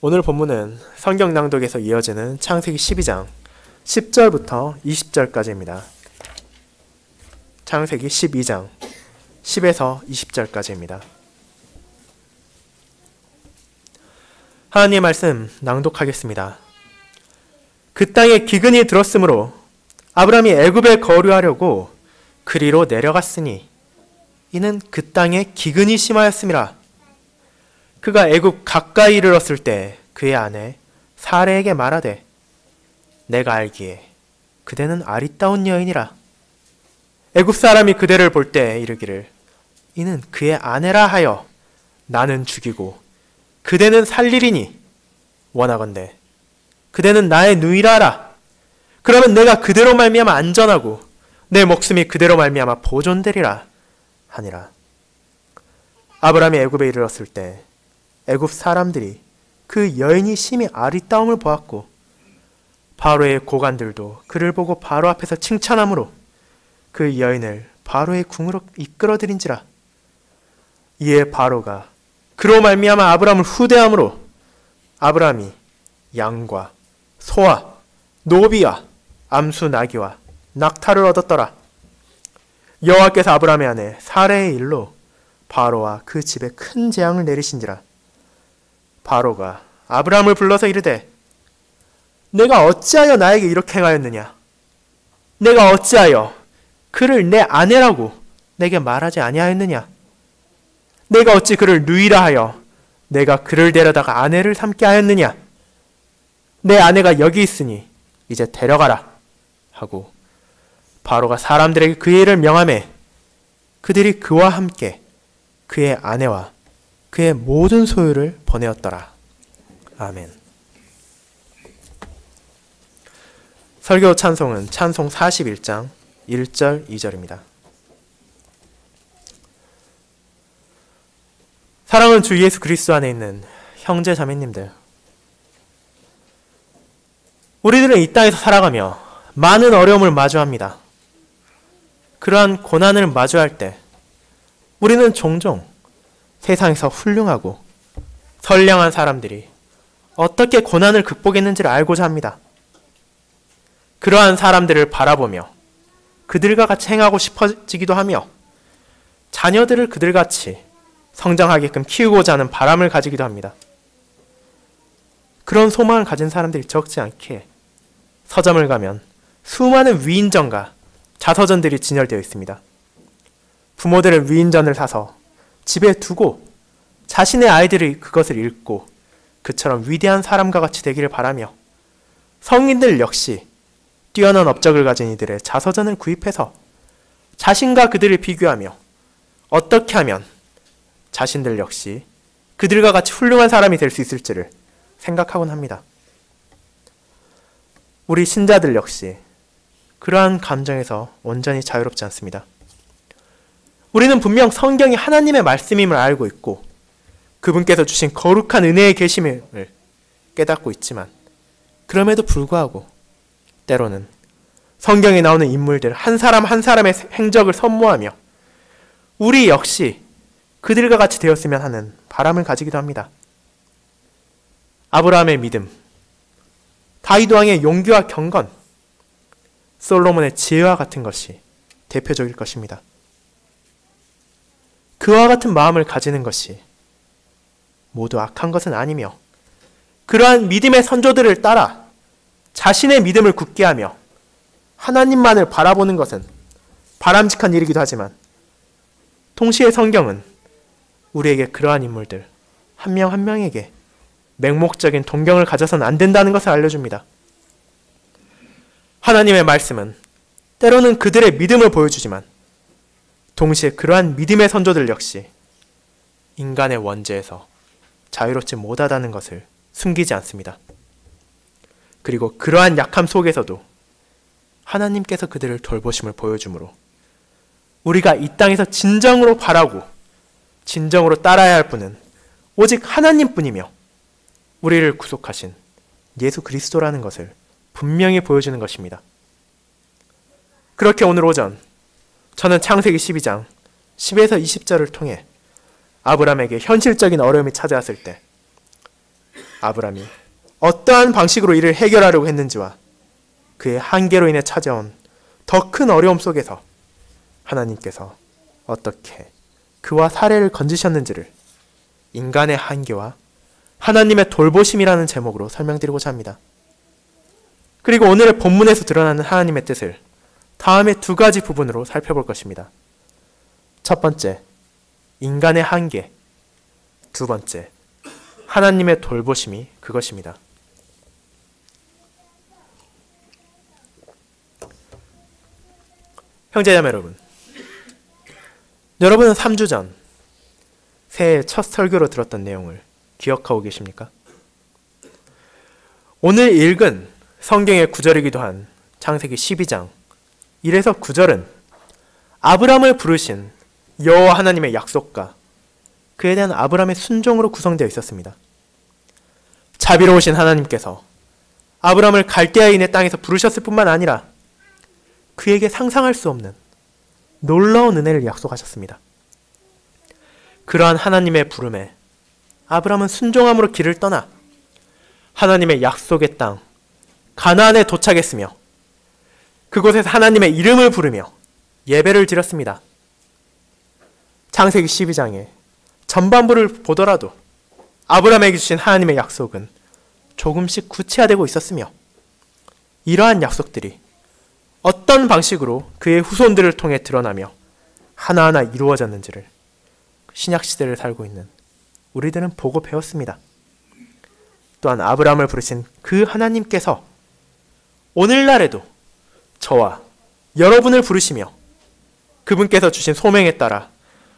오늘 본문은 성경 낭독에서 이어지는 창세기 12장 10절부터 20절까지입니다. 창세기 12장 10에서 20절까지입니다. 하나님의 말씀 낭독하겠습니다. 그 땅에 기근이 들었으므로 아브라함이 애굽에 거류하려고 그리로 내려갔으니 이는 그 땅에 기근이 심하였음이라. 그가 애굽 가까이 이르렀을 때 그의 아내 사레에게 말하되 내가 알기에 그대는 아리따운 여인이라. 애굽 사람이 그대를 볼 때 이르기를 이는 그의 아내라 하여 나는 죽이고 그대는 살리리니 원하건대 그대는 나의 누이라 하라. 그러면 내가 그대로 말미암아 안전하고 내 목숨이 그대로 말미암아 보존되리라 하니라. 아브라함이 애굽에 이르렀을 때 애굽 사람들이 그 여인이 심히 아리따움을 보았고 바로의 고관들도 그를 보고 바로 앞에서 칭찬하므로 그 여인을 바로의 궁으로 이끌어들인지라. 이에 바로가 그로 말미암아 아브라함을 후대함으로 아브라함이 양과 소와 노비와 암수 나귀와 낙타를 얻었더라. 여호와께서 아브라함의 아내 사레의 일로 바로와 그 집에 큰 재앙을 내리신지라. 바로가 아브라함을 불러서 이르되 내가 어찌하여 나에게 이렇게 행하였느냐? 내가 어찌하여 그를 내 아내라고 내게 말하지 아니하였느냐? 내가 어찌 그를 누이라 하여 내가 그를 데려다가 아내를 삼게 하였느냐? 내 아내가 여기 있으니 이제 데려가라 하고 바로가 사람들에게 그의 일을 명하매 그들이 그와 함께 그의 아내와 그의 모든 소유를 보내었더라. 아멘. 설교 찬송은 찬송 41장 1절 2절입니다. 사랑하는 주 예수 그리스도 안에 있는 형제 자매님들, 우리들은 이 땅에서 살아가며 많은 어려움을 마주합니다. 그러한 고난을 마주할 때 우리는 종종 세상에서 훌륭하고 선량한 사람들이 어떻게 고난을 극복했는지를 알고자 합니다. 그러한 사람들을 바라보며 그들과 같이 행하고 싶어지기도 하며 자녀들을 그들같이 성장하게끔 키우고자 하는 바람을 가지기도 합니다. 그런 소망을 가진 사람들이 적지 않기에 서점을 가면 수많은 위인전과 자서전들이 진열되어 있습니다. 부모들은 위인전을 사서 집에 두고 자신의 아이들이 그것을 읽고 그처럼 위대한 사람과 같이 되기를 바라며 성인들 역시 뛰어난 업적을 가진 이들의 자서전을 구입해서 자신과 그들을 비교하며 어떻게 하면 자신들 역시 그들과 같이 훌륭한 사람이 될 수 있을지를 생각하곤 합니다. 우리 신자들 역시 그러한 감정에서 온전히 자유롭지 않습니다. 우리는 분명 성경이 하나님의 말씀임을 알고 있고 그분께서 주신 거룩한 은혜의 계심을 깨닫고 있지만 그럼에도 불구하고 때로는 성경에 나오는 인물들 한 사람 한 사람의 행적을 선모하며 우리 역시 그들과 같이 되었으면 하는 바람을 가지기도 합니다. 아브라함의 믿음, 다윗 왕의 용기와 경건, 솔로몬의 지혜와 같은 것이 대표적일 것입니다. 그와 같은 마음을 가지는 것이 모두 악한 것은 아니며 그러한 믿음의 선조들을 따라 자신의 믿음을 굳게 하며 하나님만을 바라보는 것은 바람직한 일이기도 하지만 동시에 성경은 우리에게 그러한 인물들 한 명 한 명에게 맹목적인 동경을 가져서는 안 된다는 것을 알려줍니다. 하나님의 말씀은 때로는 그들의 믿음을 보여주지만 동시에 그러한 믿음의 선조들 역시 인간의 원죄에서 자유롭지 못하다는 것을 숨기지 않습니다. 그리고 그러한 약함 속에서도 하나님께서 그들을 돌보심을 보여주므로 우리가 이 땅에서 진정으로 바라고 진정으로 따라야 할 분은 오직 하나님뿐이며 우리를 구속하신 예수 그리스도라는 것을 분명히 보여주는 것입니다. 그렇게 오늘 오전 저는 창세기 12장 10에서 20절을 통해 아브라함에게 현실적인 어려움이 찾아왔을 때 아브람이 어떠한 방식으로 이를 해결하려고 했는지와 그의 한계로 인해 찾아온 더 큰 어려움 속에서 하나님께서 어떻게 그와 사례를 건지셨는지를 인간의 한계와 하나님의 돌보심이라는 제목으로 설명드리고자 합니다. 그리고 오늘의 본문에서 드러나는 하나님의 뜻을 다음의 두 가지 부분으로 살펴볼 것입니다. 첫 번째, 인간의 한계. 두 번째, 하나님의 돌보심이 그것입니다. 형제자매 여러분, 여러분은 3주 전 새해 첫 설교로 들었던 내용을 기억하고 계십니까? 오늘 읽은 성경의 구절이기도 한 창세기 12장 1에서 9절은 아브람을 부르신 여호와 하나님의 약속과 그에 대한 아브람의 순종으로 구성되어 있었습니다. 자비로우신 하나님께서 아브람을 갈대아인의 땅에서 부르셨을 뿐만 아니라 그에게 상상할 수 없는 놀라운 은혜를 약속하셨습니다. 그러한 하나님의 부름에 아브람은 순종함으로 길을 떠나 하나님의 약속의 땅 가나안에 도착했으며 그곳에서 하나님의 이름을 부르며 예배를 드렸습니다. 창세기 12장에 전반부를 보더라도 아브람에게 주신 하나님의 약속은 조금씩 구체화되고 있었으며 이러한 약속들이 어떤 방식으로 그의 후손들을 통해 드러나며 하나하나 이루어졌는지를 신약시대를 살고 있는 우리들은 보고 배웠습니다. 또한 아브람을 부르신 그 하나님께서 오늘날에도 저와 여러분을 부르시며 그분께서 주신 소명에 따라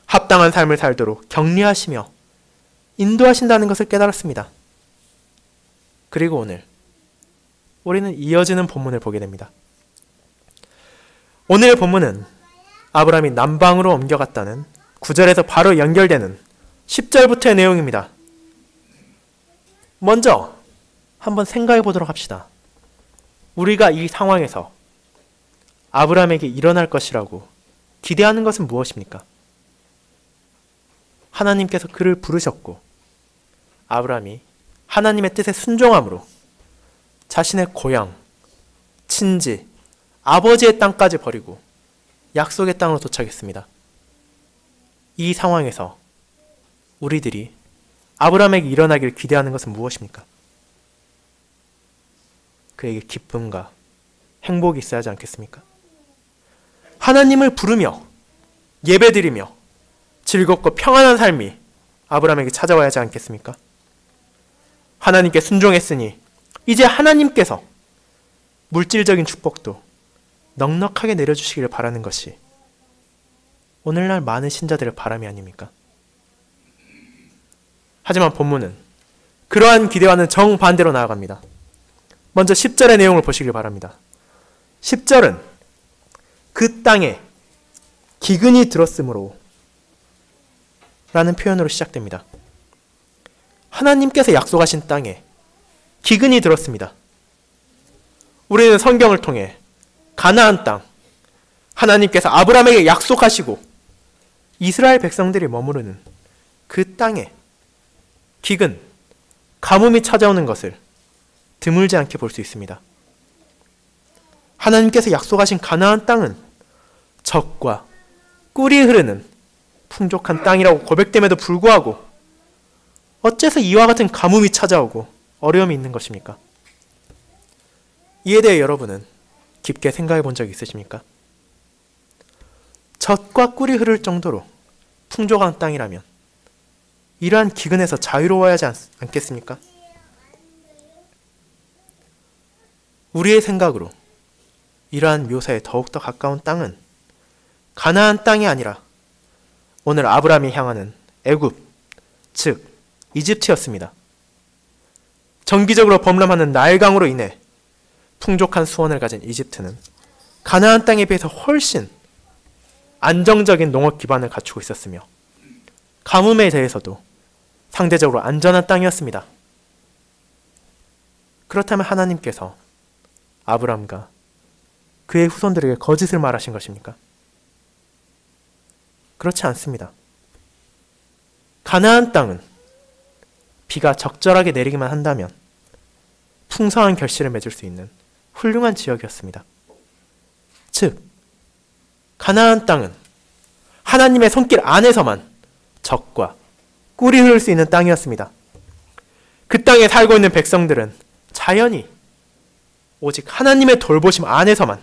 합당한 삶을 살도록 격려하시며 인도하신다는 것을 깨달았습니다. 그리고 오늘 우리는 이어지는 본문을 보게 됩니다. 오늘의 본문은 아브람이 남방으로 옮겨갔다는 9절에서 바로 연결되는 10절부터의 내용입니다. 먼저 한번 생각해 보도록 합시다. 우리가 이 상황에서 아브람에게 일어날 것이라고 기대하는 것은 무엇입니까? 하나님께서 그를 부르셨고 아브람이 하나님의 뜻에 순종함으로 자신의 고향, 친지, 아버지의 땅까지 버리고 약속의 땅으로 도착했습니다. 이 상황에서 우리들이 아브람에게 일어나기를 기대하는 것은 무엇입니까? 그에게 기쁨과 행복이 있어야 하지 않겠습니까? 하나님을 부르며 예배드리며 즐겁고 평안한 삶이 아브람에게 찾아와야 하지 않겠습니까? 하나님께 순종했으니 이제 하나님께서 물질적인 축복도 넉넉하게 내려주시기를 바라는 것이 오늘날 많은 신자들의 바람이 아닙니까? 하지만 본문은 그러한 기대와는 정반대로 나아갑니다. 먼저 10절의 내용을 보시길 바랍니다. 10절은 그 땅에 기근이 들었으므로 라는 표현으로 시작됩니다. 하나님께서 약속하신 땅에 기근이 들었습니다. 우리는 성경을 통해 가나안 땅, 하나님께서 아브람에게 약속하시고 이스라엘 백성들이 머무르는 그 땅에 기근, 가뭄이 찾아오는 것을 드물지 않게 볼 수 있습니다. 하나님께서 약속하신 가나안 땅은 젖과 꿀이 흐르는 풍족한 땅이라고 고백됨에도 불구하고 어째서 이와 같은 가뭄이 찾아오고 어려움이 있는 것입니까? 이에 대해 여러분은 깊게 생각해 본 적 있으십니까? 젖과 꿀이 흐를 정도로 풍족한 땅이라면 이러한 기근에서 자유로워야 하지 않겠습니까? 우리의 생각으로 이러한 묘사에 더욱더 가까운 땅은 가나안 땅이 아니라 오늘 아브람이 향하는 애굽, 즉 이집트였습니다. 정기적으로 범람하는 나일강으로 인해 풍족한 수원을 가진 이집트는 가나안 땅에 비해서 훨씬 안정적인 농업 기반을 갖추고 있었으며 가뭄에 대해서도 상대적으로 안전한 땅이었습니다. 그렇다면 하나님께서 아브람과 그의 후손들에게 거짓을 말하신 것입니까? 그렇지 않습니다. 가나안 땅은 비가 적절하게 내리기만 한다면 풍성한 결실을 맺을 수 있는 훌륭한 지역이었습니다. 즉, 가나안 땅은 하나님의 손길 안에서만 적과 꿀이 흐를 수 있는 땅이었습니다. 그 땅에 살고 있는 백성들은 자연히 오직 하나님의 돌보심 안에서만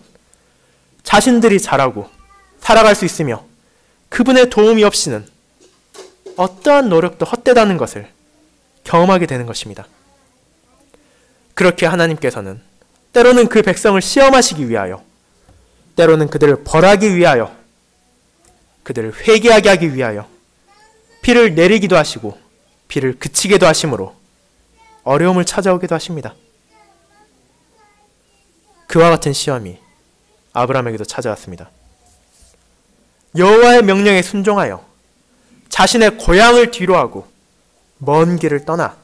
자신들이 자라고 살아갈 수 있으며 그분의 도움이 없이는 어떠한 노력도 헛되다는 것을 경험하게 되는 것입니다. 그렇게 하나님께서는 때로는 그 백성을 시험하시기 위하여, 때로는 그들을 벌하기 위하여, 그들을 회개하게 하기 위하여 비를 내리기도 하시고 비를 그치게도 하심으로 어려움을 찾아오기도 하십니다. 그와 같은 시험이 아브라함에게도 찾아왔습니다. 여호와의 명령에 순종하여 자신의 고향을 뒤로하고 먼 길을 떠나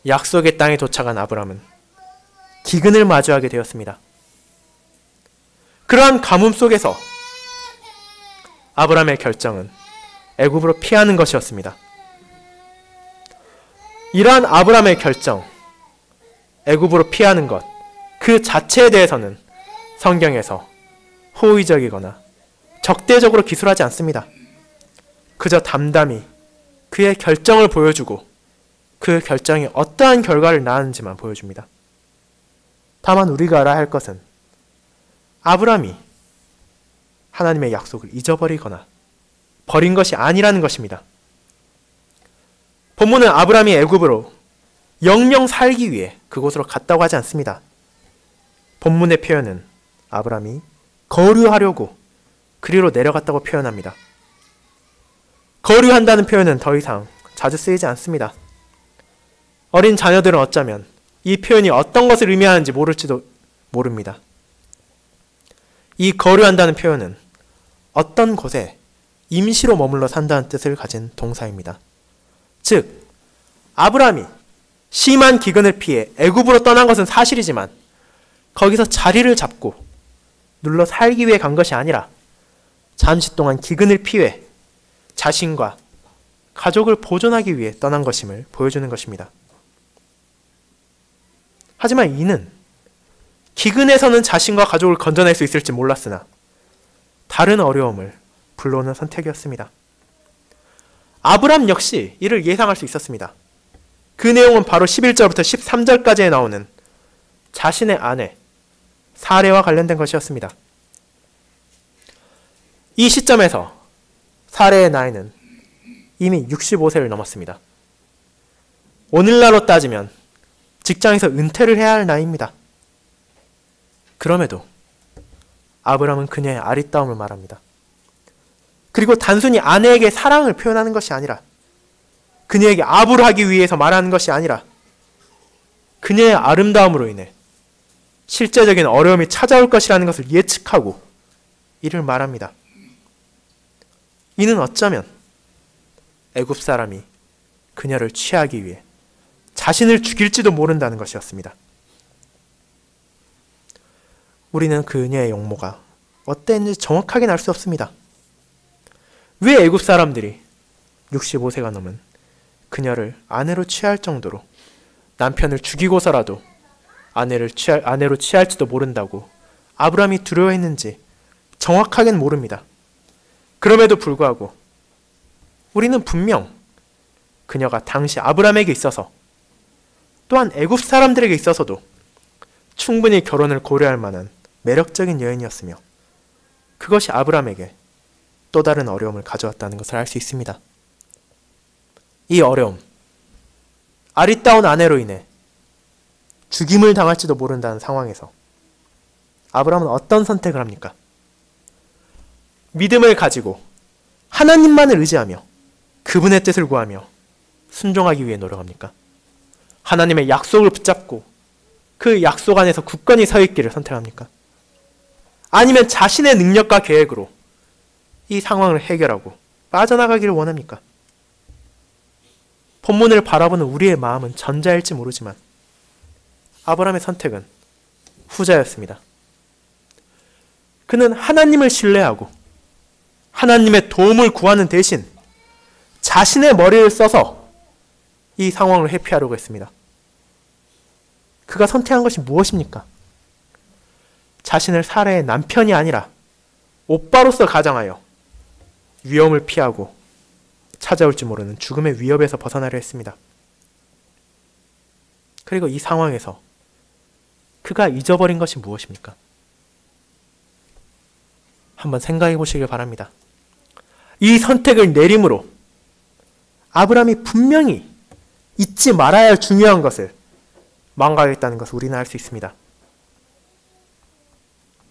약속의 땅에 도착한 아브라함은 기근을 마주하게 되었습니다. 그러한 가뭄 속에서 아브라함의 결정은 애굽으로 피하는 것이었습니다. 이러한 아브라함의 결정, 애굽으로 피하는 것, 그 자체에 대해서는 성경에서 호의적이거나 적대적으로 기술하지 않습니다. 그저 담담히 그의 결정을 보여주고 그 결정이 어떠한 결과를 낳았는지만 보여줍니다. 다만 우리가 알아야 할 것은 아브라함이 하나님의 약속을 잊어버리거나 버린 것이 아니라는 것입니다. 본문은 아브라함이 애굽으로 영영 살기 위해 그곳으로 갔다고 하지 않습니다. 본문의 표현은 아브라함이 거류하려고 그리로 내려갔다고 표현합니다. 거류한다는 표현은 더 이상 자주 쓰이지 않습니다. 어린 자녀들은 어쩌면 이 표현이 어떤 것을 의미하는지 모를지도 모릅니다. 이 거류한다는 표현은 어떤 곳에 임시로 머물러 산다는 뜻을 가진 동사입니다. 즉, 아브라함이 심한 기근을 피해 애굽으로 떠난 것은 사실이지만 거기서 자리를 잡고 눌러 살기 위해 간 것이 아니라 잠시 동안 기근을 피해 자신과 가족을 보존하기 위해 떠난 것임을 보여주는 것입니다. 하지만 이는 기근에서는 자신과 가족을 건져낼 수 있을지 몰랐으나 다른 어려움을 불러오는 선택이었습니다. 아브람 역시 이를 예상할 수 있었습니다. 그 내용은 바로 11절부터 13절까지에 나오는 자신의 아내 사레와 관련된 것이었습니다. 이 시점에서 사레의 나이는 이미 65세를 넘었습니다. 오늘날로 따지면 직장에서 은퇴를 해야 할 나이입니다. 그럼에도 아브람은 그녀의 아리따움을 말합니다. 그리고 단순히 아내에게 사랑을 표현하는 것이 아니라, 그녀에게 아부를 하기 위해서 말하는 것이 아니라, 그녀의 아름다움으로 인해 실제적인 어려움이 찾아올 것이라는 것을 예측하고 이를 말합니다. 이는 어쩌면 애굽 사람이 그녀를 취하기 위해 자신을 죽일지도 모른다는 것이었습니다. 우리는 그녀의 용모가 어땠는지 정확하게는 알 수 없습니다. 왜 애굽 사람들이 65세가 넘은 그녀를 아내로 취할 정도로 남편을 죽이고서라도 아내로 취할지도 모른다고 아브람이 두려워했는지 정확하게는 모릅니다. 그럼에도 불구하고 우리는 분명 그녀가 당시 아브람에게 있어서 또한 애굽 사람들에게 있어서도 충분히 결혼을 고려할 만한 매력적인 여인이었으며 그것이 아브람에게 또 다른 어려움을 가져왔다는 것을 알 수 있습니다. 이 어려움, 아리따운 아내로 인해 죽임을 당할지도 모른다는 상황에서 아브람은 어떤 선택을 합니까? 믿음을 가지고 하나님만을 의지하며 그분의 뜻을 구하며 순종하기 위해 노력합니까? 하나님의 약속을 붙잡고 그 약속 안에서 굳건히 서 있기를 선택합니까? 아니면 자신의 능력과 계획으로 이 상황을 해결하고 빠져나가기를 원합니까? 본문을 바라보는 우리의 마음은 전자일지 모르지만 아브람의 선택은 후자였습니다. 그는 하나님을 신뢰하고 하나님의 도움을 구하는 대신 자신의 머리를 써서 이 상황을 회피하려고 했습니다. 그가 선택한 것이 무엇입니까? 자신을 사레의 남편이 아니라 오빠로서 가장하여 위험을 피하고 찾아올지 모르는 죽음의 위협에서 벗어나려 했습니다. 그리고 이 상황에서 그가 잊어버린 것이 무엇입니까? 한번 생각해 보시길 바랍니다. 이 선택을 내림으로 아브라함이 분명히 잊지 말아야 할 중요한 것을 망각했다는 것을 우리는 알 수 있습니다.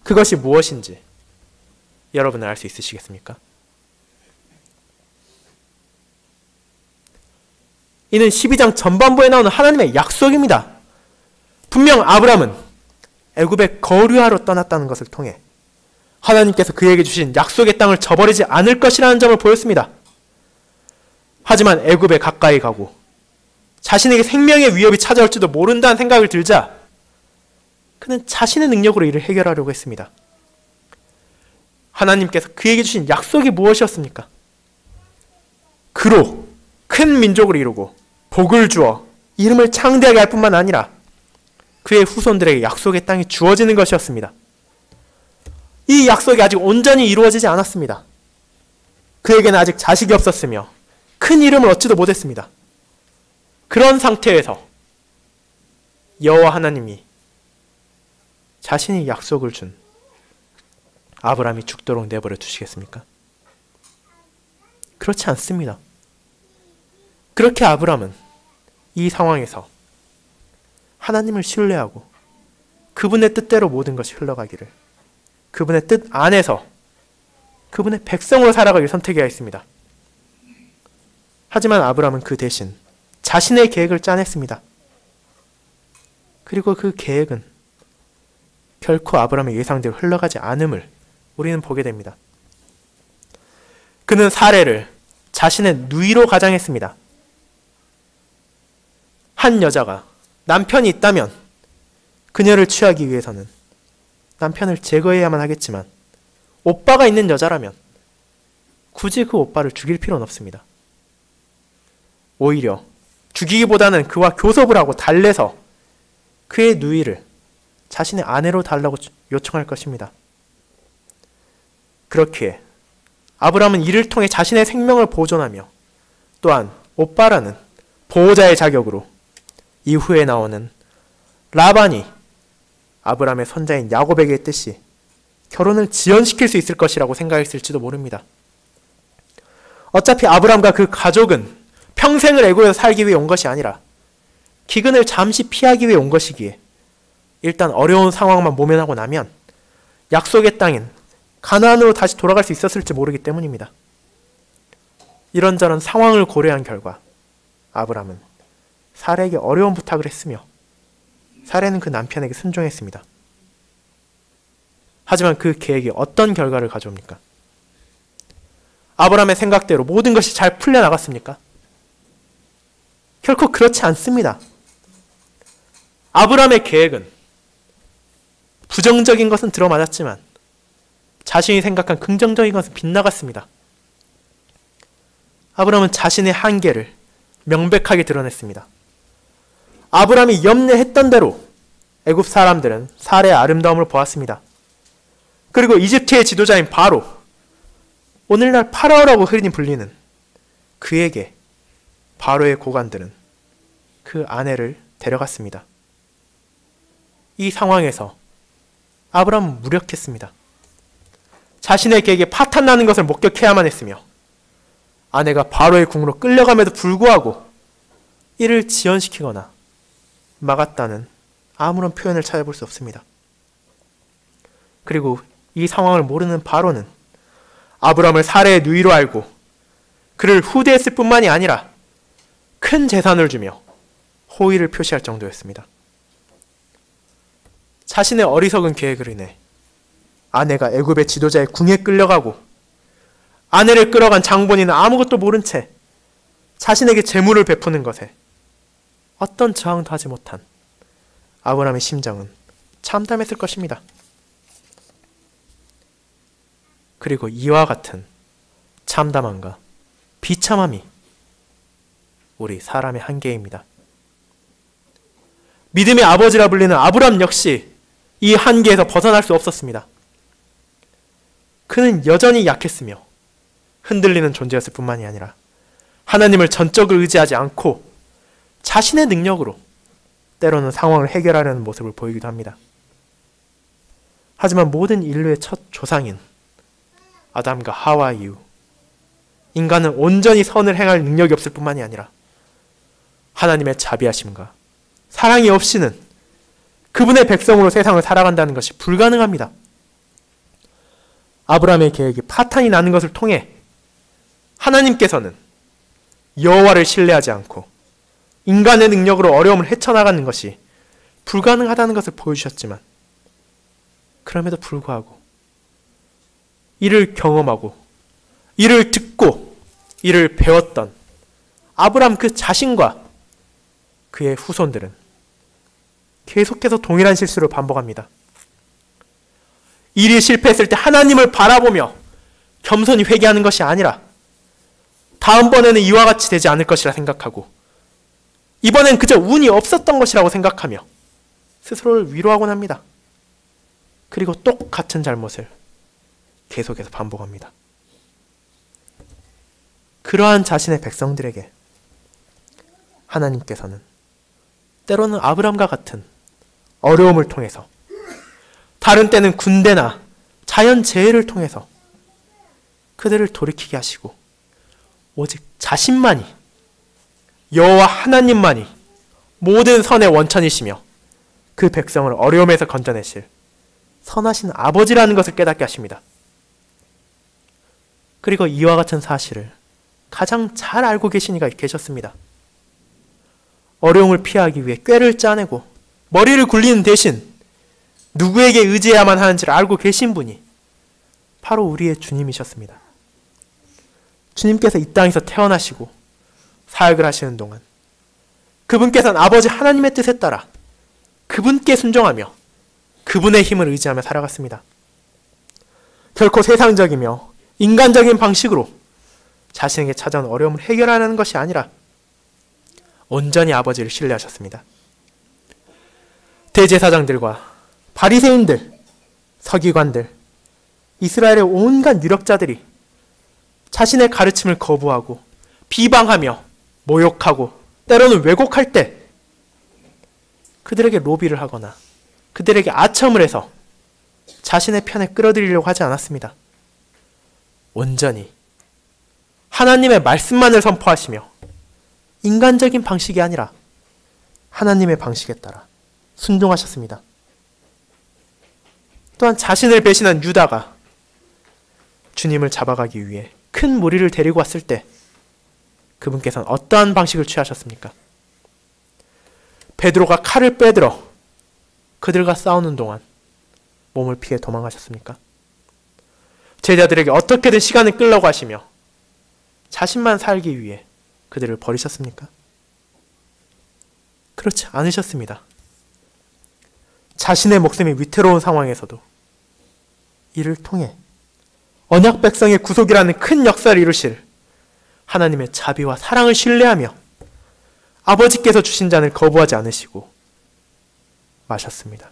그것이 무엇인지 여러분은 알 수 있으시겠습니까? 이는 12장 전반부에 나오는 하나님의 약속입니다. 분명 아브라함은 애굽에 거류하러 떠났다는 것을 통해 하나님께서 그에게 주신 약속의 땅을 저버리지 않을 것이라는 점을 보였습니다. 하지만 애굽에 가까이 가고 자신에게 생명의 위협이 찾아올지도 모른다는 생각을 들자 그는 자신의 능력으로 이를 해결하려고 했습니다. 하나님께서 그에게 주신 약속이 무엇이었습니까? 그로 큰 민족을 이루고 복을 주어 이름을 창대하게 할 뿐만 아니라 그의 후손들에게 약속의 땅이 주어지는 것이었습니다. 이 약속이 아직 온전히 이루어지지 않았습니다. 그에게는 아직 자식이 없었으며 큰 이름을 얻지도 못했습니다. 그런 상태에서 여호와 하나님이 자신이 약속을 준 아브라함이 죽도록 내버려 두시겠습니까? 그렇지 않습니다. 그렇게 아브라함은 이 상황에서 하나님을 신뢰하고 그분의 뜻대로 모든 것이 흘러가기를, 그분의 뜻 안에서 그분의 백성으로 살아가길 선택해야 했습니다. 하지만 아브라함은 그 대신 자신의 계획을 짜냈습니다. 그리고 그 계획은 결코 아브라함의 예상대로 흘러가지 않음을 우리는 보게 됩니다. 그는 사레를 자신의 누이로 가장했습니다. 한 여자가 남편이 있다면 그녀를 취하기 위해서는 남편을 제거해야만 하겠지만 오빠가 있는 여자라면 굳이 그 오빠를 죽일 필요는 없습니다. 오히려 죽이기보다는 그와 교섭을 하고 달래서 그의 누이를 자신의 아내로 달라고 요청할 것입니다. 그렇기에 아브라함은 이를 통해 자신의 생명을 보존하며 또한 오빠라는 보호자의 자격으로 이후에 나오는 라반이 아브라함의 손자인 야곱에게 했듯이 결혼을 지연시킬 수 있을 것이라고 생각했을지도 모릅니다. 어차피 아브라함과 그 가족은 평생을 애굽에서 살기 위해 온 것이 아니라 기근을 잠시 피하기 위해 온 것이기에 일단 어려운 상황만 모면하고 나면 약속의 땅인 가나안으로 다시 돌아갈 수 있었을지 모르기 때문입니다. 이런저런 상황을 고려한 결과 아브라함은 사레에게 어려운 부탁을 했으며 사레는 그 남편에게 순종했습니다. 하지만 그 계획이 어떤 결과를 가져옵니까? 아브라함의 생각대로 모든 것이 잘 풀려나갔습니까? 결코 그렇지 않습니다. 아브라함의 계획은 부정적인 것은 들어맞았지만 자신이 생각한 긍정적인 것은 빗나갔습니다. 아브라함은 자신의 한계를 명백하게 드러냈습니다. 아브라함이 염려했던 대로 애굽 사람들은 사레의 아름다움을 보았습니다. 그리고 이집트의 지도자인 바로, 오늘날 파라오라고 흔히 불리는 그에게 바로의 고관들은 그 아내를 데려갔습니다. 이 상황에서 아브라함은 무력했습니다. 자신의 계획에 파탄나는 것을 목격해야만 했으며 아내가 바로의 궁으로 끌려감에도 불구하고 이를 지연시키거나 막았다는 아무런 표현을 찾아볼 수 없습니다. 그리고 이 상황을 모르는 바로는 아브라함을 사레의 누이로 알고 그를 후대했을 뿐만이 아니라 큰 재산을 주며 호의를 표시할 정도였습니다. 자신의 어리석은 계획으로 인해 아내가 애굽의 지도자의 궁에 끌려가고 아내를 끌어간 장본인은 아무것도 모른 채 자신에게 재물을 베푸는 것에 어떤 저항도 하지 못한 아브라함의 심정은 참담했을 것입니다. 그리고 이와 같은 참담함과 비참함이 우리 사람의 한계입니다. 믿음의 아버지라 불리는 아브람 역시 이 한계에서 벗어날 수 없었습니다. 그는 여전히 약했으며 흔들리는 존재였을 뿐만이 아니라 하나님을 전적으로 의지하지 않고 자신의 능력으로 때로는 상황을 해결하려는 모습을 보이기도 합니다. 하지만 모든 인류의 첫 조상인 아담과 하와 이후 인간은 온전히 선을 행할 능력이 없을 뿐만이 아니라 하나님의 자비하심과 사랑이 없이는 그분의 백성으로 세상을 살아간다는 것이 불가능합니다. 아브라함의 계획이 파탄이 나는 것을 통해 하나님께서는 여호와를 신뢰하지 않고 인간의 능력으로 어려움을 헤쳐나가는 것이 불가능하다는 것을 보여주셨지만 그럼에도 불구하고 이를 경험하고 이를 듣고 이를 배웠던 아브라함 그 자신과 그의 후손들은 계속해서 동일한 실수를 반복합니다. 일이 실패했을 때 하나님을 바라보며 겸손히 회개하는 것이 아니라 다음번에는 이와 같이 되지 않을 것이라 생각하고 이번엔 그저 운이 없었던 것이라고 생각하며 스스로를 위로하곤 합니다. 그리고 똑같은 잘못을 계속해서 반복합니다. 그러한 자신의 백성들에게 하나님께서는 때로는 아브람과 같은 어려움을 통해서 다른 때는 군대나 자연재해를 통해서 그들을 돌이키게 하시고 오직 자신만이 여호와 하나님만이 모든 선의 원천이시며 그 백성을 어려움에서 건져내실 선하신 아버지라는 것을 깨닫게 하십니다. 그리고 이와 같은 사실을 가장 잘 알고 계신 이가 계셨습니다. 어려움을 피하기 위해 꾀를 짜내고 머리를 굴리는 대신 누구에게 의지해야만 하는지를 알고 계신 분이 바로 우리의 주님이셨습니다. 주님께서 이 땅에서 태어나시고 사역을 하시는 동안 그분께서는 아버지 하나님의 뜻에 따라 그분께 순종하며 그분의 힘을 의지하며 살아갔습니다. 결코 세상적이며 인간적인 방식으로 자신에게 찾아온 어려움을 해결하는 것이 아니라 온전히 아버지를 신뢰하셨습니다. 대제사장들과 바리새인들, 서기관들, 이스라엘의 온갖 유력자들이 자신의 가르침을 거부하고 비방하며 모욕하고 때로는 왜곡할 때 그들에게 로비를 하거나 그들에게 아첨을 해서 자신의 편에 끌어들이려고 하지 않았습니다. 온전히 하나님의 말씀만을 선포하시며 인간적인 방식이 아니라 하나님의 방식에 따라 순종하셨습니다. 또한 자신을 배신한 유다가 주님을 잡아가기 위해 큰 무리를 데리고 왔을 때 그분께서는 어떠한 방식을 취하셨습니까? 베드로가 칼을 빼들어 그들과 싸우는 동안 몸을 피해 도망가셨습니까? 제자들에게 어떻게든 시간을 끌려고 하시며 자신만 살기 위해 그들을 버리셨습니까? 그렇지 않으셨습니다. 자신의 목숨이 위태로운 상황에서도 이를 통해 언약 백성의 구속이라는 큰 역사를 이루실 하나님의 자비와 사랑을 신뢰하며 아버지께서 주신 잔을 거부하지 않으시고 마셨습니다.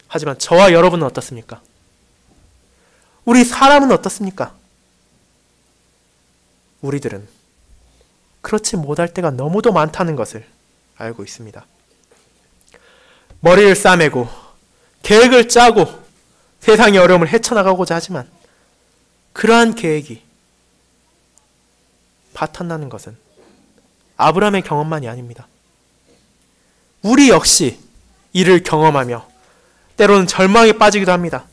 하지만 저와 여러분은 어떻습니까? 우리 사람은 어떻습니까? 우리들은 그렇지 못할 때가 너무도 많다는 것을 알고 있습니다. 머리를 싸매고 계획을 짜고 세상의 어려움을 헤쳐나가고자 하지만 그러한 계획이 바탕나는 것은 아브라함의 경험만이 아닙니다. 우리 역시 이를 경험하며 때로는 절망에 빠지기도 합니다.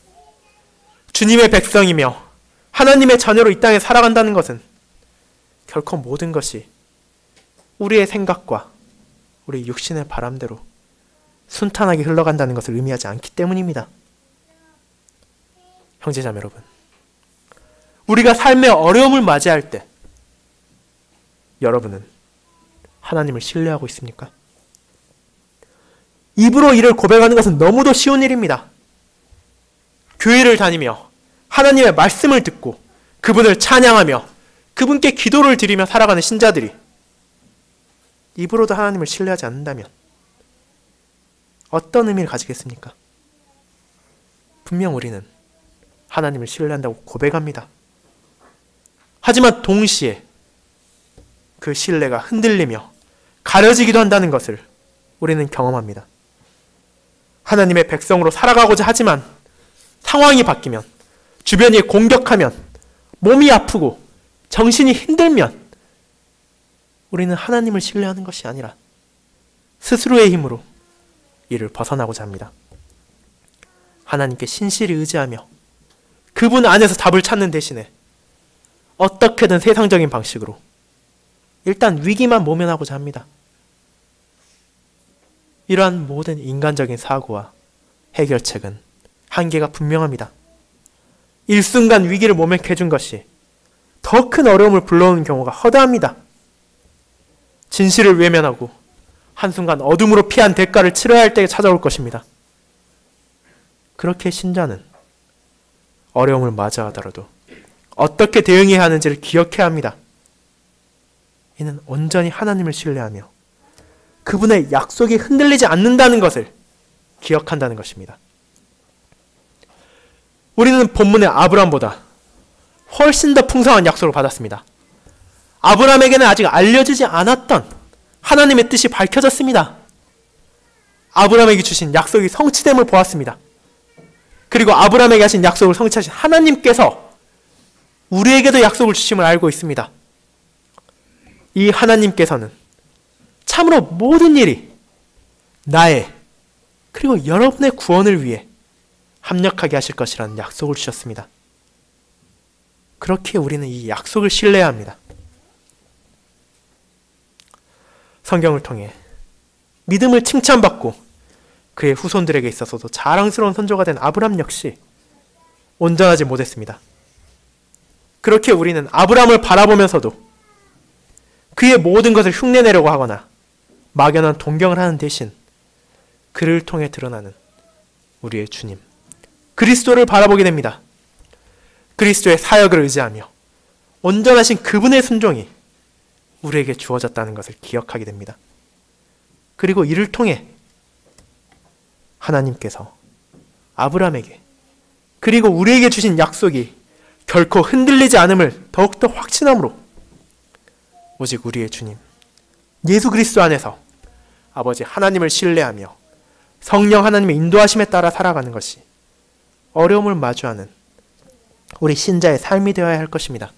주님의 백성이며 하나님의 자녀로 이 땅에 살아간다는 것은 결코 모든 것이 우리의 생각과 우리 육신의 바람대로 순탄하게 흘러간다는 것을 의미하지 않기 때문입니다. 형제자매 여러분, 우리가 삶의 어려움을 맞이할 때 여러분은 하나님을 신뢰하고 있습니까? 입으로 이를 고백하는 것은 너무도 쉬운 일입니다. 교회를 다니며 하나님의 말씀을 듣고 그분을 찬양하며 그분께 기도를 드리며 살아가는 신자들이 입으로도 하나님을 신뢰하지 않는다면 어떤 의미를 가지겠습니까? 분명 우리는 하나님을 신뢰한다고 고백합니다. 하지만 동시에 그 신뢰가 흔들리며 가려지기도 한다는 것을 우리는 경험합니다. 하나님의 백성으로 살아가고자 하지만 상황이 바뀌면, 주변이 공격하면, 몸이 아프고 정신이 힘들면 우리는 하나님을 신뢰하는 것이 아니라 스스로의 힘으로 이를 벗어나고자 합니다. 하나님께 신실히 의지하며 그분 안에서 답을 찾는 대신에 어떻게든 세상적인 방식으로 일단 위기만 모면하고자 합니다. 이러한 모든 인간적인 사고와 해결책은 한계가 분명합니다. 일순간 위기를 모면해 준 것이 더 큰 어려움을 불러오는 경우가 허다합니다. 진실을 외면하고 한순간 어둠으로 피한 대가를 치러야 할 때에 찾아올 것입니다. 그렇게 신자는 어려움을 맞이하더라도 어떻게 대응해야 하는지를 기억해야 합니다. 이는 온전히 하나님을 신뢰하며 그분의 약속이 흔들리지 않는다는 것을 기억한다는 것입니다. 우리는 본문의 아브람보다 훨씬 더 풍성한 약속을 받았습니다. 아브람에게는 아직 알려지지 않았던 하나님의 뜻이 밝혀졌습니다. 아브람에게 주신 약속이 성취됨을 보았습니다. 그리고 아브람에게 하신 약속을 성취하신 하나님께서 우리에게도 약속을 주심을 알고 있습니다. 이 하나님께서는 참으로 모든 일이 나의 그리고 여러분의 구원을 위해 합력하게 하실 것이라는 약속을 주셨습니다. 그렇게 우리는 이 약속을 신뢰해야 합니다. 성경을 통해 믿음을 칭찬받고 그의 후손들에게 있어서도 자랑스러운 선조가 된 아브람 역시 온전하지 못했습니다. 그렇게 우리는 아브람을 바라보면서도 그의 모든 것을 흉내내려고 하거나 막연한 동경을 하는 대신 그를 통해 드러나는 우리의 주님 그리스도를 바라보게 됩니다. 그리스도의 사역을 의지하며 온전하신 그분의 순종이 우리에게 주어졌다는 것을 기억하게 됩니다. 그리고 이를 통해 하나님께서 아브람에게 그리고 우리에게 주신 약속이 결코 흔들리지 않음을 더욱더 확신함으로 오직 우리의 주님 예수 그리스도 안에서 아버지 하나님을 신뢰하며 성령 하나님의 인도하심에 따라 살아가는 것이 어려움을 마주하는 우리 신자의 삶이 되어야 할 것입니다.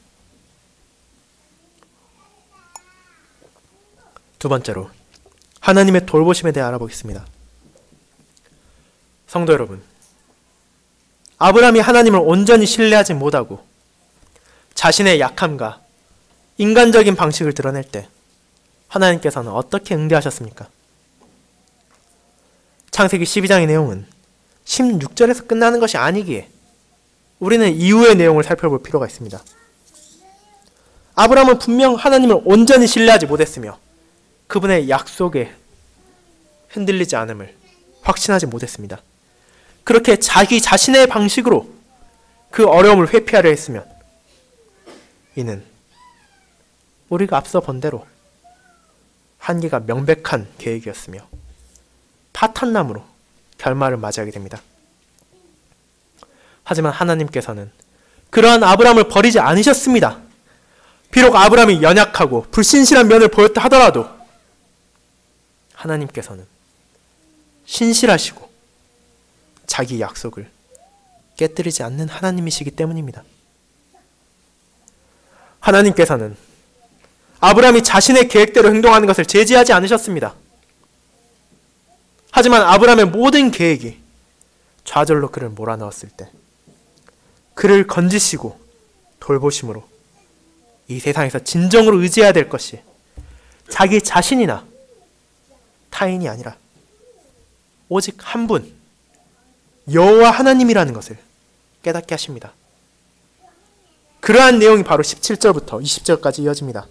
두 번째로 하나님의 돌보심에 대해 알아보겠습니다. 성도 여러분, 아브람이 하나님을 온전히 신뢰하지 못하고 자신의 약함과 인간적인 방식을 드러낼 때 하나님께서는 어떻게 응대하셨습니까? 창세기 12장의 내용은 16절에서 끝나는 것이 아니기에 우리는 이후의 내용을 살펴볼 필요가 있습니다. 아브람은 분명 하나님을 온전히 신뢰하지 못했으며 그분의 약속에 흔들리지 않음을 확신하지 못했습니다. 그렇게 자기 자신의 방식으로 그 어려움을 회피하려 했으면 이는 우리가 앞서 본 대로 한계가 명백한 계획이었으며 파탄남으로 결말을 맞이하게 됩니다. 하지만 하나님께서는 그러한 아브람을 버리지 않으셨습니다. 비록 아브람이 연약하고 불신실한 면을 보였다 하더라도 하나님께서는 신실하시고 자기 약속을 깨뜨리지 않는 하나님이시기 때문입니다. 하나님께서는 아브람이 자신의 계획대로 행동하는 것을 제지하지 않으셨습니다. 하지만 아브람의 모든 계획이 좌절로 그를 몰아넣었을 때 그를 건지시고 돌보심으로 이 세상에서 진정으로 의지해야 될 것이 자기 자신이나 타인이 아니라 오직 한 분, 여호와 하나님이라는 것을 깨닫게 하십니다. 그러한 내용이 바로 17절부터 20절까지 이어집니다.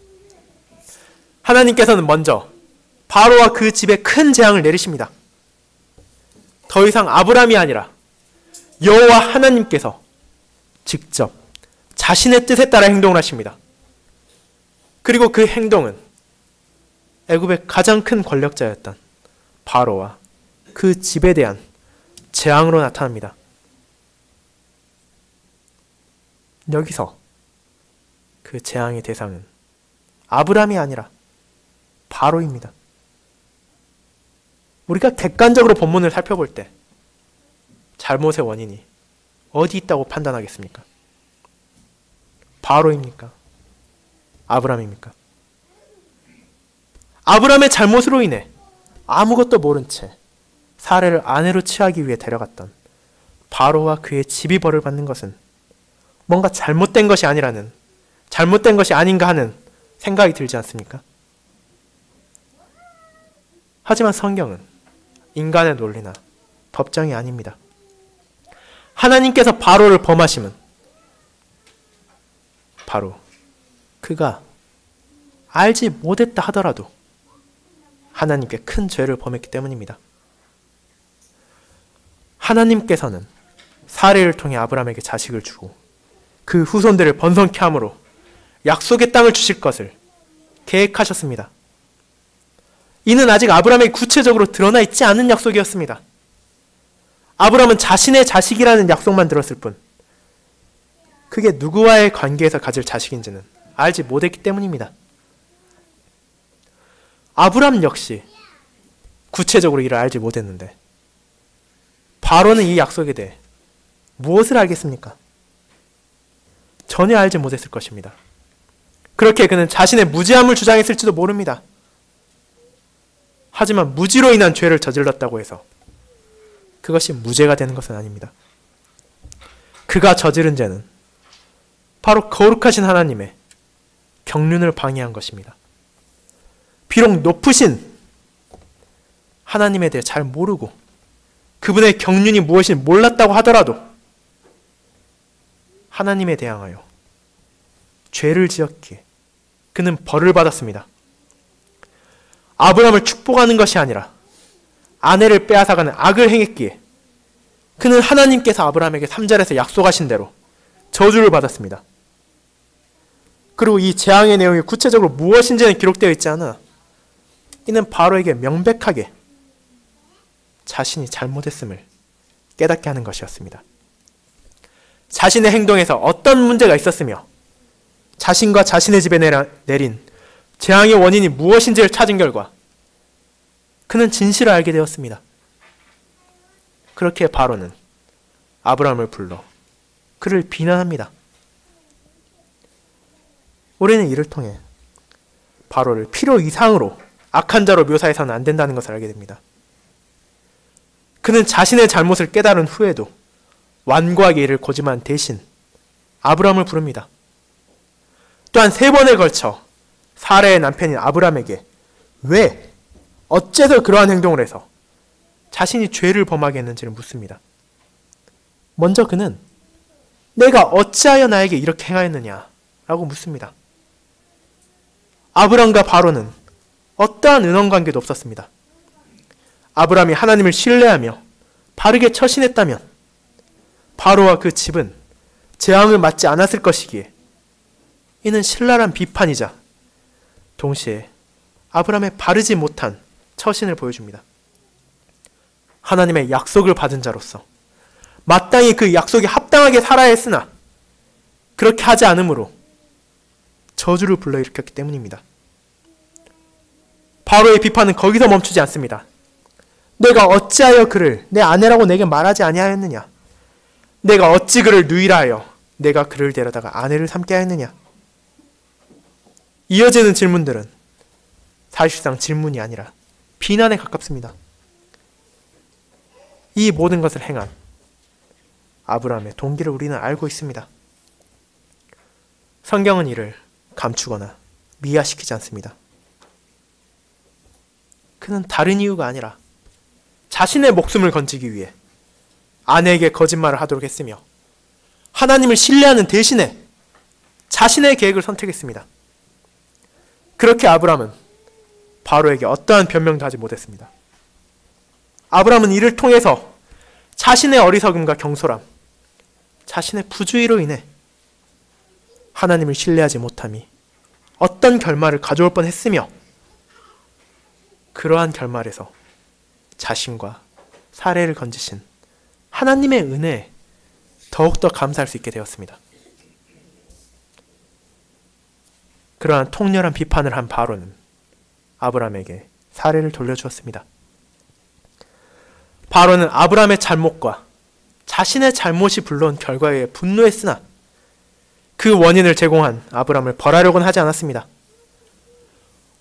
하나님께서는 먼저 바로와 그 집에 큰 재앙을 내리십니다. 더 이상 아브람이 아니라 여호와 하나님께서 직접 자신의 뜻에 따라 행동을 하십니다. 그리고 그 행동은 애굽의 가장 큰 권력자였던 바로와 그 집에 대한 재앙으로 나타납니다. 여기서 그 재앙의 대상은 아브람이 아니라 바로입니다. 우리가 객관적으로 본문을 살펴볼 때 잘못의 원인이 어디 있다고 판단하겠습니까? 바로입니까? 아브람입니까? 아브람의 잘못으로 인해 아무것도 모른 채 사례를 아내로 취하기 위해 데려갔던 바로와 그의 집이 벌을 받는 것은 뭔가 잘못된 것이 아니라는, 잘못된 것이 아닌가 하는 생각이 들지 않습니까? 하지만 성경은 인간의 논리나 법정이 아닙니다. 하나님께서 바로를 범하심은 바로 그가 알지 못했다 하더라도 하나님께 큰 죄를 범했기 때문입니다. 하나님께서는 사례를 통해 아브람에게 자식을 주고 그 후손들을 번성케 함으로 약속의 땅을 주실 것을 계획하셨습니다. 이는 아직 아브람에게 구체적으로 드러나 있지 않은 약속이었습니다. 아브람은 자신의 자식이라는 약속만 들었을 뿐 그게 누구와의 관계에서 가질 자식인지는 알지 못했기 때문입니다. 아브람 역시 구체적으로 이를 알지 못했는데 바로는 이 약속에 대해 무엇을 알겠습니까? 전혀 알지 못했을 것입니다. 그렇게 그는 자신의 무지함을 주장했을지도 모릅니다. 하지만 무지로 인한 죄를 저질렀다고 해서 그것이 무죄가 되는 것은 아닙니다. 그가 저지른 죄는 바로 거룩하신 하나님의 경륜을 방해한 것입니다. 비록 높으신 하나님에 대해 잘 모르고 그분의 경륜이 무엇인지 몰랐다고 하더라도 하나님에 대항하여 죄를 지었기에 그는 벌을 받았습니다. 아브람을 축복하는 것이 아니라 아내를 빼앗아가는 악을 행했기에 그는 하나님께서 아브람에게 3절에서 약속하신 대로 저주를 받았습니다. 그리고 이 재앙의 내용이 구체적으로 무엇인지는 기록되어 있지 않아 이는 바로에게 명백하게 자신이 잘못했음을 깨닫게 하는 것이었습니다. 자신의 행동에서 어떤 문제가 있었으며 자신과 자신의 집에 내린 재앙의 원인이 무엇인지를 찾은 결과 그는 진실을 알게 되었습니다. 그렇게 바로는 아브람을 불러 그를 비난합니다. 우리는 이를 통해 바로를 필요 이상으로 악한 자로 묘사해서는 안 된다는 것을 알게 됩니다. 그는 자신의 잘못을 깨달은 후에도 완고하게 이를 고집한 대신 아브람을 부릅니다. 또한 3번에 걸쳐 사레의 남편인 아브람에게 왜, 어째서 그러한 행동을 해서 자신이 죄를 범하게 했는지를 묻습니다. 먼저 그는 내가 어찌하여 나에게 이렇게 행하였느냐 라고 묻습니다. 아브람과 바로는 어떠한 은원관계도 없었습니다. 아브람이 하나님을 신뢰하며 바르게 처신했다면 바로와 그 집은 재앙을 맞지 않았을 것이기에 이는 신랄한 비판이자 동시에 아브람의 바르지 못한 처신을 보여줍니다. 하나님의 약속을 받은 자로서 마땅히 그 약속에 합당하게 살아야 했으나 그렇게 하지 않으므로 저주를 불러일으켰기 때문입니다. 바로의 비판은 거기서 멈추지 않습니다. 내가 어찌하여 그를 내 아내라고 내게 말하지 아니하였느냐? 내가 어찌 그를 누이라 하여 내가 그를 데려다가 아내를 삼게 하였느냐? 이어지는 질문들은 사실상 질문이 아니라 비난에 가깝습니다. 이 모든 것을 행한 아브라함의 동기를 우리는 알고 있습니다. 성경은 이를 감추거나 미화시키지 않습니다. 그는 다른 이유가 아니라 자신의 목숨을 건지기 위해 아내에게 거짓말을 하도록 했으며 하나님을 신뢰하는 대신에 자신의 계획을 선택했습니다. 그렇게 아브람은 바로에게 어떠한 변명도 하지 못했습니다. 아브람은 이를 통해서 자신의 어리석음과 경솔함, 자신의 부주의로 인해 하나님을 신뢰하지 못함이 어떤 결말을 가져올 뻔했으며 그러한 결말에서 자신과 사례를 건지신 하나님의 은혜에 더욱더 감사할 수 있게 되었습니다. 그러한 통렬한 비판을 한 바로는 아브라함에게 사례를 돌려주었습니다. 바로는 아브라함의 잘못과 자신의 잘못이 불러온 결과에 분노했으나 그 원인을 제공한 아브라함을 벌하려고는 하지 않았습니다.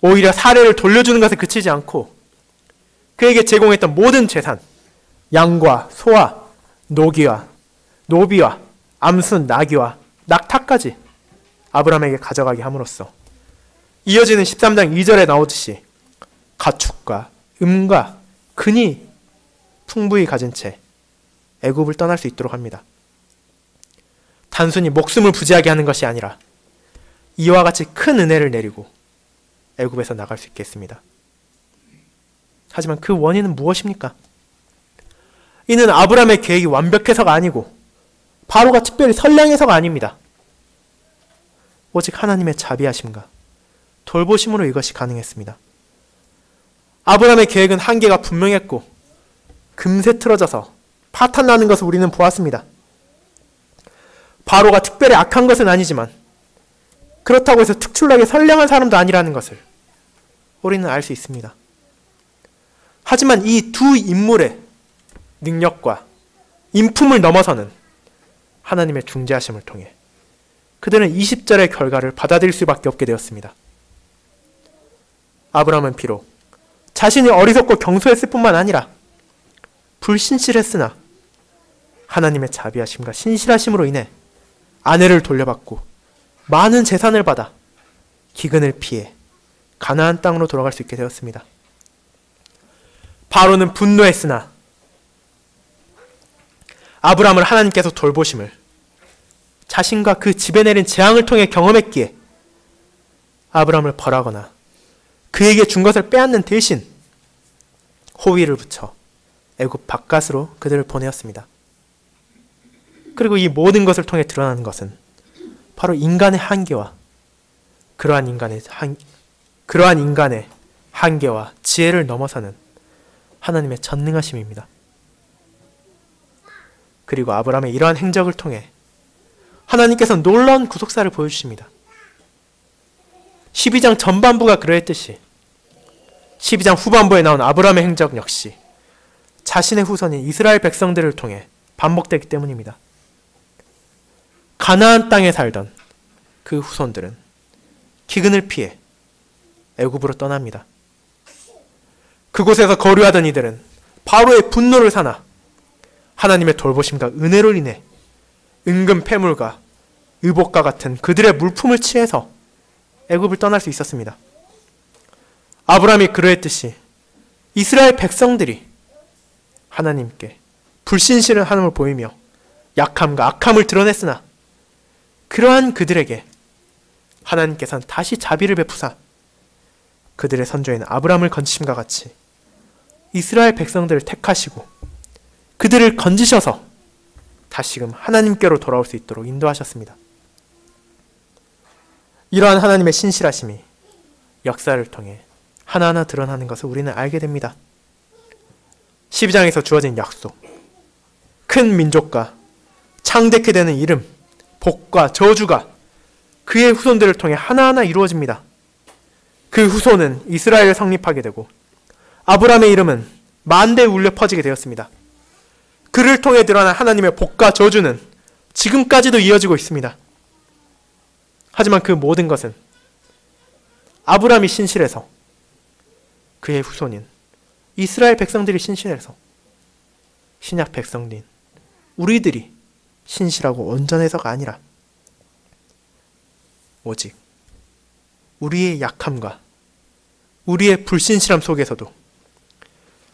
오히려 사례를 돌려주는 것에 그치지 않고 그에게 제공했던 모든 재산, 양과 소와 노비와 암순, 나귀와 낙타까지 아브라함에게 가져가게 함으로써 이어지는 13장 2절에 나오듯이 가축과 음과 근이 풍부히 가진 채 애굽을 떠날 수 있도록 합니다. 단순히 목숨을 부지하게 하는 것이 아니라 이와 같이 큰 은혜를 내리고 애굽에서 나갈 수 있겠습니다. 하지만 그 원인은 무엇입니까? 이는 아브라함의 계획이 완벽해서가 아니고 바로가 특별히 선량해서가 아닙니다. 오직 하나님의 자비하심과 돌보심으로 이것이 가능했습니다. 아브라함의 계획은 한계가 분명했고 금세 틀어져서 파탄나는 것을 우리는 보았습니다. 바로가 특별히 악한 것은 아니지만 그렇다고 해서 특출나게 선량한 사람도 아니라는 것을 우리는 알 수 있습니다. 하지만 이 두 인물의 능력과 인품을 넘어서는 하나님의 중재하심을 통해 그들은 20절의 결과를 받아들일 수밖에 없게 되었습니다. 아브라함은 비록 자신이 어리석고 경솔했을 뿐만 아니라 불신실했으나 하나님의 자비하심과 신실하심으로 인해 아내를 돌려받고 많은 재산을 받아 기근을 피해 가나안 땅으로 돌아갈 수 있게 되었습니다. 바로는 분노했으나 아브라함을 하나님께서 돌보심을 자신과 그 집에 내린 재앙을 통해 경험했기에 아브라함을 벌하거나 그에게 준 것을 빼앗는 대신 호위를 붙여 애굽 바깥으로 그들을 보내었습니다. 그리고 이 모든 것을 통해 드러나는 것은 바로 인간의 한계와 그러한 인간의 한계와 지혜를 넘어서는 하나님의 전능하심입니다. 그리고 아브라함의 이러한 행적을 통해 하나님께서 놀라운 구속사를 보여주십니다. 12장 전반부가 그러했듯이 12장 후반부에 나온 아브라함의 행적 역시 자신의 후손인 이스라엘 백성들을 통해 반복되기 때문입니다. 가나안 땅에 살던 그 후손들은 기근을 피해 애굽으로 떠납니다. 그곳에서 거류하던 이들은 바로의 분노를 사나 하나님의 돌보심과 은혜로 인해 은금 패물과 의복과 같은 그들의 물품을 취해서 애굽을 떠날 수 있었습니다. 아브라함이 그러했듯이 이스라엘 백성들이 하나님께 불신실한 하나님을 보이며 약함과 악함을 드러냈으나 그러한 그들에게 하나님께서는 다시 자비를 베푸사 그들의 선조인 아브라함을 건지심과 같이 이스라엘 백성들을 택하시고 그들을 건지셔서 다시금 하나님께로 돌아올 수 있도록 인도하셨습니다. 이러한 하나님의 신실하심이 역사를 통해 하나하나 드러나는 것을 우리는 알게 됩니다. 12장에서 주어진 약속, 큰 민족과 창대케 되는 이름, 복과 저주가 그의 후손들을 통해 하나하나 이루어집니다. 그 후손은 이스라엘을 성립하게 되고 아브라함의 이름은 만대에 울려 퍼지게 되었습니다. 그를 통해 드러난 하나님의 복과 저주는 지금까지도 이어지고 있습니다. 하지만 그 모든 것은 아브라함이 신실해서 그의 후손인 이스라엘 백성들이 신실해서 신약 백성들인 우리들이 신실하고 온전해서가 아니라 오직 우리의 약함과 우리의 불신실함 속에서도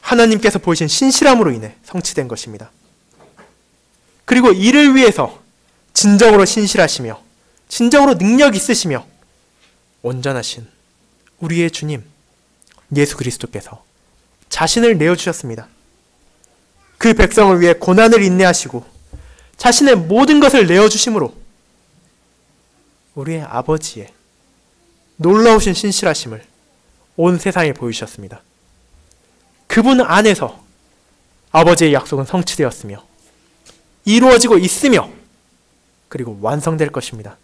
하나님께서 보이신 신실함으로 인해 성취된 것입니다. 그리고 이를 위해서 진정으로 신실하시며 진정으로 능력 있으시며 온전하신 우리의 주님 예수 그리스도께서 자신을 내어주셨습니다. 그 백성을 위해 고난을 인내하시고 자신의 모든 것을 내어주심으로 우리의 아버지의 놀라우신 신실하심을 온 세상에 보이셨습니다. 그분 안에서 아버지의 약속은 성취되었으며 이루어지고 있으며 그리고 완성될 것입니다.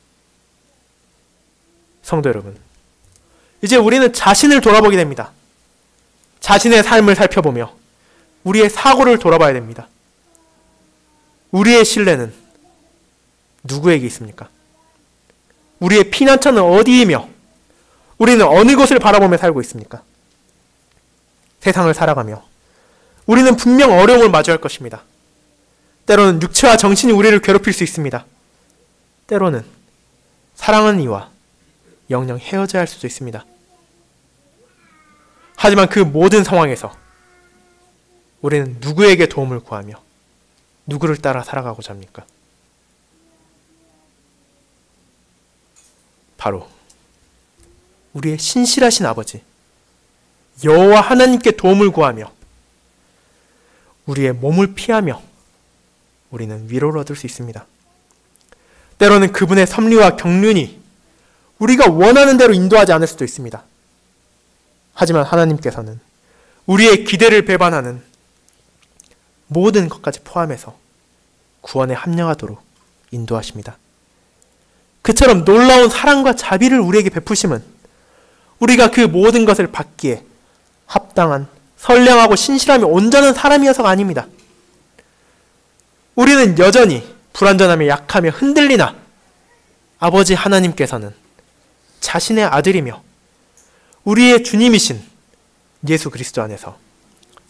성도 여러분, 이제 우리는 자신을 돌아보게 됩니다. 자신의 삶을 살펴보며 우리의 사고를 돌아봐야 됩니다. 우리의 신뢰는 누구에게 있습니까? 우리의 피난처는 어디이며 우리는 어느 곳을 바라보며 살고 있습니까? 세상을 살아가며 우리는 분명 어려움을 마주할 것입니다. 때로는 육체와 정신이 우리를 괴롭힐 수 있습니다. 때로는 사랑하는 이와 영영 헤어져야 할 수도 있습니다. 하지만 그 모든 상황에서 우리는 누구에게 도움을 구하며 누구를 따라 살아가고자 합니까? 바로 우리의 신실하신 아버지 여호와 하나님께 도움을 구하며 우리의 몸을 피하며 우리는 위로를 얻을 수 있습니다. 때로는 그분의 섭리와 경륜이 우리가 원하는 대로 인도하지 않을 수도 있습니다. 하지만 하나님께서는 우리의 기대를 배반하는 모든 것까지 포함해서 구원에 합력하도록 인도하십니다. 그처럼 놀라운 사랑과 자비를 우리에게 베푸심은 우리가 그 모든 것을 받기에 합당한 선량하고 신실함이 온전한 사람이어서가 아닙니다. 우리는 여전히 불완전하며 약하며 흔들리나 아버지 하나님께서는 자신의 아들이며 우리의 주님이신 예수 그리스도 안에서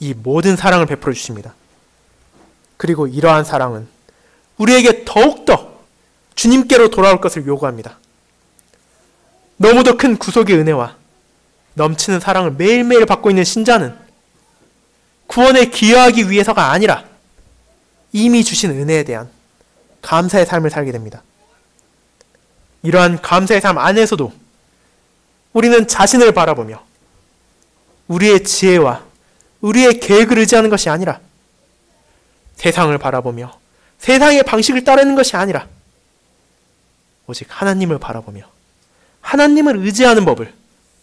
이 모든 사랑을 베풀어 주십니다. 그리고 이러한 사랑은 우리에게 더욱더 주님께로 돌아올 것을 요구합니다. 너무도 큰 구속의 은혜와 넘치는 사랑을 매일매일 받고 있는 신자는 구원에 기여하기 위해서가 아니라 이미 주신 은혜에 대한 감사의 삶을 살게 됩니다. 이러한 감사의 삶 안에서도 우리는 자신을 바라보며 우리의 지혜와 우리의 계획을 의지하는 것이 아니라 세상을 바라보며 세상의 방식을 따르는 것이 아니라 오직 하나님을 바라보며 하나님을 의지하는 법을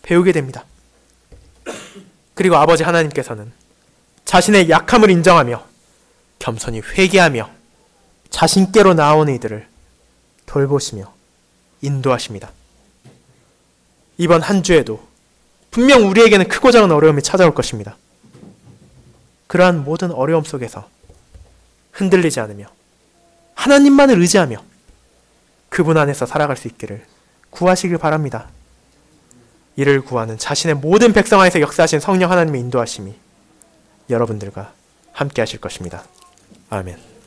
배우게 됩니다. 그리고 아버지 하나님께서는 자신의 약함을 인정하며 겸손히 회개하며 자신께로 나아오는 이들을 돌보시며 인도하십니다. 이번 한 주에도 분명 우리에게는 크고 작은 어려움이 찾아올 것입니다. 그러한 모든 어려움 속에서 흔들리지 않으며 하나님만을 의지하며 그분 안에서 살아갈 수 있기를 구하시길 바랍니다. 이를 구하는 자신의 모든 백성 안에서 역사하신 성령 하나님의 인도하심이 여러분들과 함께 하실 것입니다. 아멘.